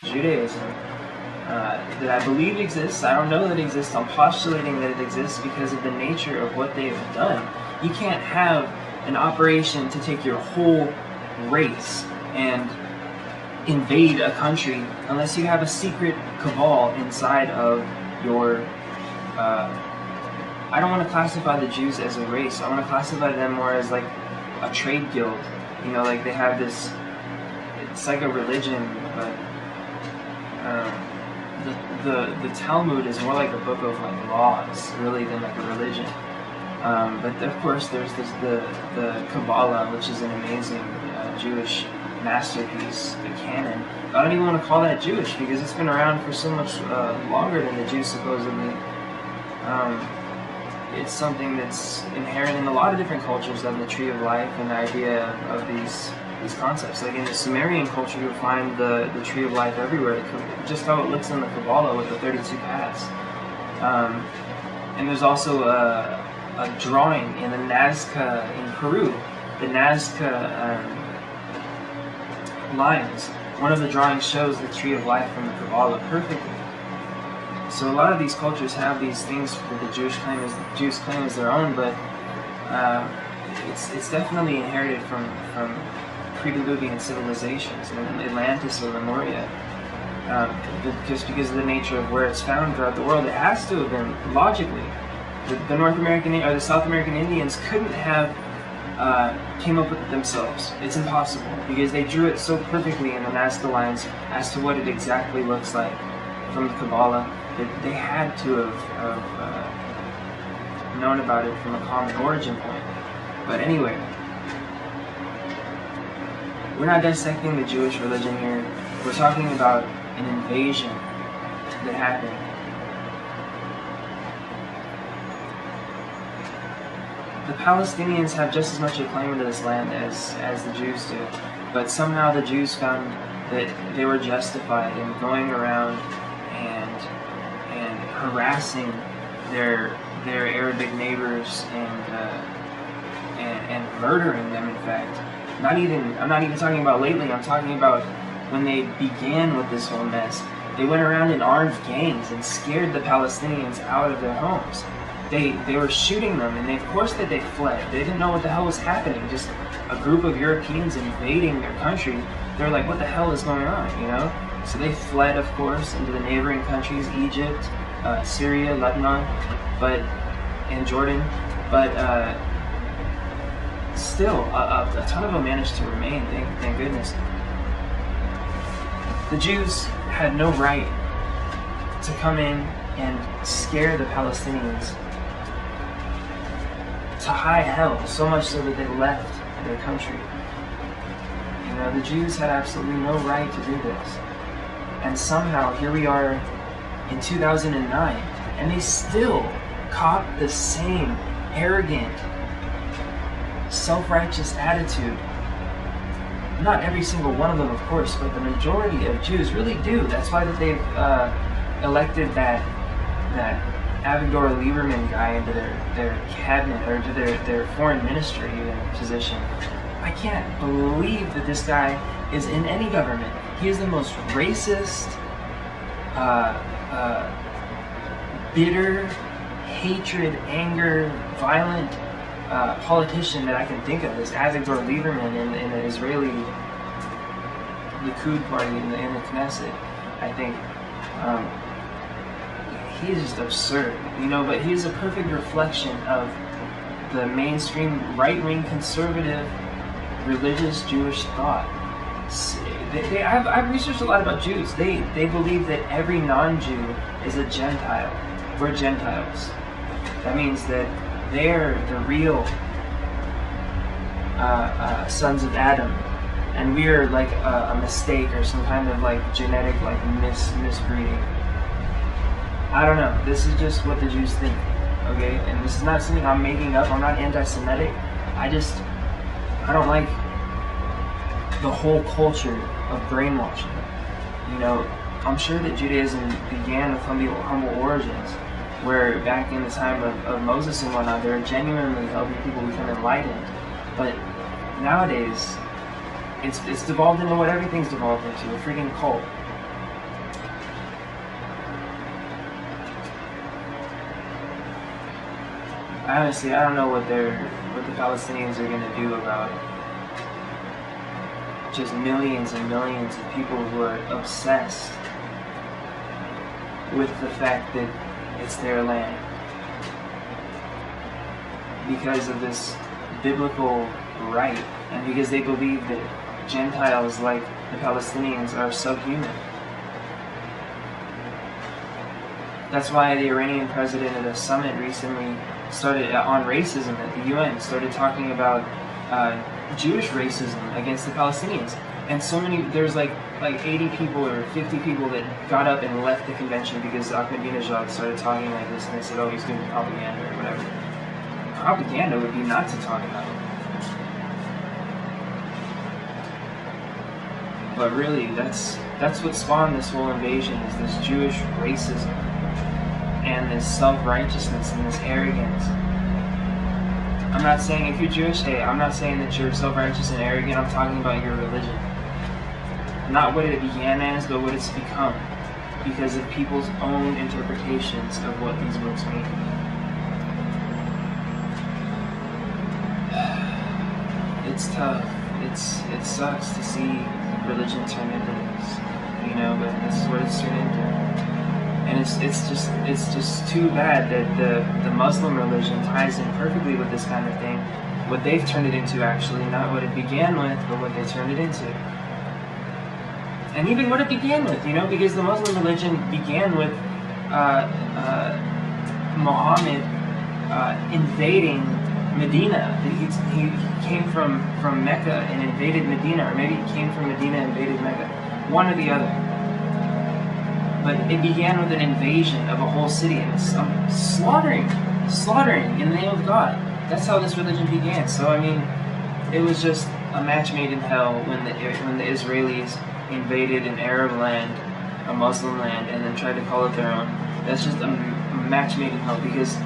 Judaism that I believe exists. I don't know that it exists. I'm postulating that it exists because of the nature of what they've done. You can't have an operation to take your whole race and invade a country unless you have a secret cabal inside of your I don't want to classify the Jews as a race. I want to classify them more as like a trade guild. You know, like they have this, it's like a religion, but the Talmud is more like a book of like laws, really, than like a religion. But of course, there's the Kabbalah, which is an amazing Jewish masterpiece, the canon. I don't even want to call that Jewish because it's been around for so much longer than the Jews supposedly. It's something that's inherent in a lot of different cultures, of the tree of life and the idea of these concepts. Like in the Sumerian culture, you'll find the tree of life everywhere, just how it looks in the Kabbalah with the 32 paths. And there's also a drawing in the Nazca in Peru, the Nazca lines. One of the drawings shows the tree of life from the Kabbalah perfectly. So a lot of these cultures have these things that the Jews claim as their own, but it's definitely inherited from pre-Diluvian civilizations, Atlantis or Lemuria. Just because of the nature of where it's found throughout the world, it has to have been logically. The North American or the South American Indians couldn't have came up with it themselves. It's impossible because they drew it so perfectly in the Nazca lines as to what it exactly looks like from the Kabbalah. They had to have known about it from a common origin point. But anyway, we're not dissecting the Jewish religion here. We're talking about an invasion that happened. The Palestinians have just as much a claim to this land as the Jews do, but somehow the Jews found that they were justified in going around and harassing their Arabic neighbors and murdering them. In fact, I'm not even talking about lately. I'm talking about when they began with this whole mess. They went around in armed gangs and scared the Palestinians out of their homes. They were shooting them, and of course they fled. They didn't know what the hell was happening. Just a group of Europeans invading their country. They're like, what the hell is going on, you know? So they fled, of course, into the neighboring countries, Egypt, Syria, Lebanon, and Jordan. But still, a ton of them managed to remain, thank goodness. The Jews had no right to come in and scare the Palestinians to high hell, so much so that they left their country. You know, the Jews had absolutely no right to do this. And somehow, here we are in 2009, and they still cop the same arrogant, self-righteous attitude. Not every single one of them, of course, but the majority of Jews really do. That's why that they've elected that Avigdor Lieberman guy into their cabinet, or into their foreign ministry position. I can't believe that this guy is in any government. He is the most racist, bitter, hatred, anger, violent politician that I can think of. Is Avigdor Lieberman in the Israeli Likud party in the Knesset, I think. He is just absurd, you know, but he's a perfect reflection of the mainstream right-wing conservative religious Jewish thought. I've researched a lot about Jews. They believe that every non-Jew is a Gentile. We're Gentiles. That means that they're the real sons of Adam, and we're like a mistake or some kind of like genetic like misbreeding. I don't know. This is just what the Jews think, okay? And this is not something I'm making up. I'm not anti-Semitic. I don't like the whole culture of brainwashing. You know, I'm sure that Judaism began with humble origins, where back in the time of Moses and whatnot, they were genuinely helping people become enlightened. But nowadays, it's devolved into what everything's devolved into, a freaking cult. honestly, I don't know what the Palestinians are going to do about just millions and millions of people who are obsessed with the fact that it's their land because of this biblical right, and because they believe that Gentiles like the Palestinians are subhuman. That's why the Iranian president at a summit recently started on racism at the UN, started talking about Jewish racism against the Palestinians. And so many, there's like 80 people or 50 people that got up and left the convention because Ahmadinejad started talking like this, and they said, oh, he's doing propaganda or whatever. Propaganda would be not to talk about it. But really, that's what spawned this whole invasion, is this Jewish racism and this self-righteousness and this arrogance. I'm not saying if you're Jewish, hey, I'm not saying that you're self-righteous and arrogant, I'm talking about your religion. Not what it began as, but what it's become, because of people's own interpretations of what these books mean. It's tough. It sucks to see religion turn into this, you know, but this is what it's turned into. And it's just too bad that the Muslim religion ties in perfectly with this kind of thing. What they've turned it into, actually, not what it began with, but what they turned it into. And even what it began with, you know, because the Muslim religion began with Muhammad invading Medina. He came from Mecca and invaded Medina, or maybe he came from Medina and invaded Mecca. One or the other. But it began with an invasion of a whole city and slaughtering in the name of God. That's how this religion began. So I mean, it was just a match made in hell when the Israelis invaded an Arab land, a Muslim land, and then tried to call it their own. That's just a match made in hell, because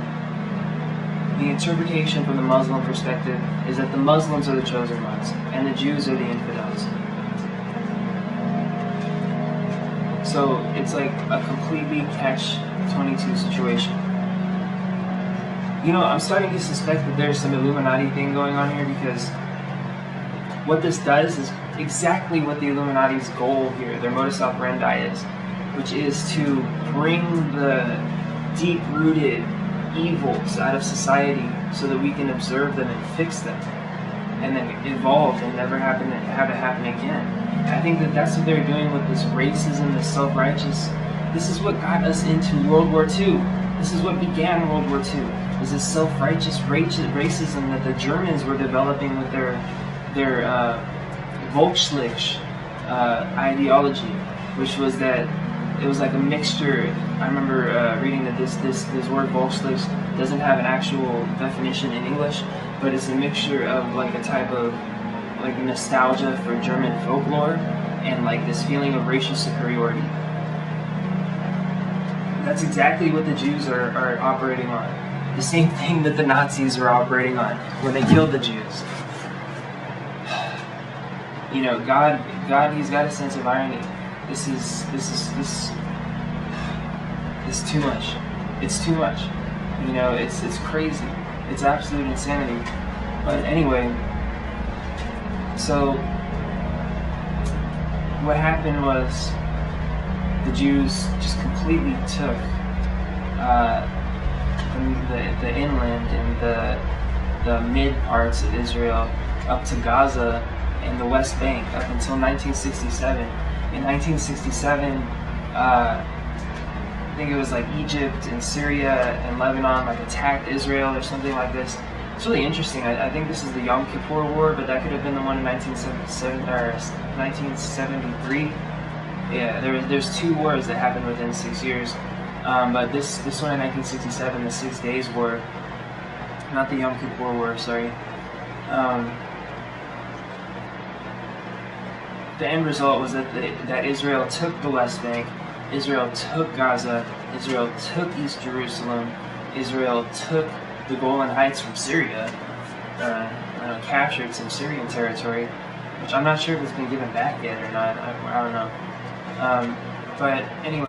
the interpretation from the Muslim perspective is that the Muslims are the chosen ones and the Jews are the infidels. So it's like a completely catch-22 situation. You know, I'm starting to suspect that there's some Illuminati thing going on here, because what this does is exactly what the Illuminati's goal here, their modus operandi is, which is to bring the deep-rooted evils out of society so that we can observe them and fix them, and then evolve and never have it happen again. I think that that's what they're doing with this racism, this self-righteous. This is what got us into World War II. This is what began World War II. Was this self-righteous racism that the Germans were developing with their Volkslicht ideology, which was that it was like a mixture. I remember reading that this word Volkslicht doesn't have an actual definition in English, but it's a mixture of like a type of like nostalgia for German folklore and like this feeling of racial superiority. That's exactly what the Jews are operating on. The same thing that the Nazis were operating on when they killed the Jews. You know, God, He's got a sense of irony. This is too much. It's too much. You know, it's crazy. It's absolute insanity. But anyway, so what happened was the Jews just completely took the inland and the mid parts of Israel up to Gaza and the West Bank up until 1967. In 1967, I think it was like Egypt and Syria and Lebanon like attacked Israel or something like this. It's really interesting. I think this is the Yom Kippur War, but that could have been the one in 1973. Yeah, there's two wars that happened within 6 years. But this one in 1967, the 6 Days War, not the Yom Kippur War, sorry. The end result was that Israel took the West Bank, Israel took Gaza, Israel took East Jerusalem, Israel took the Golan Heights from Syria, captured some Syrian territory, which I'm not sure if it's been given back yet or not. I don't know. But anyway.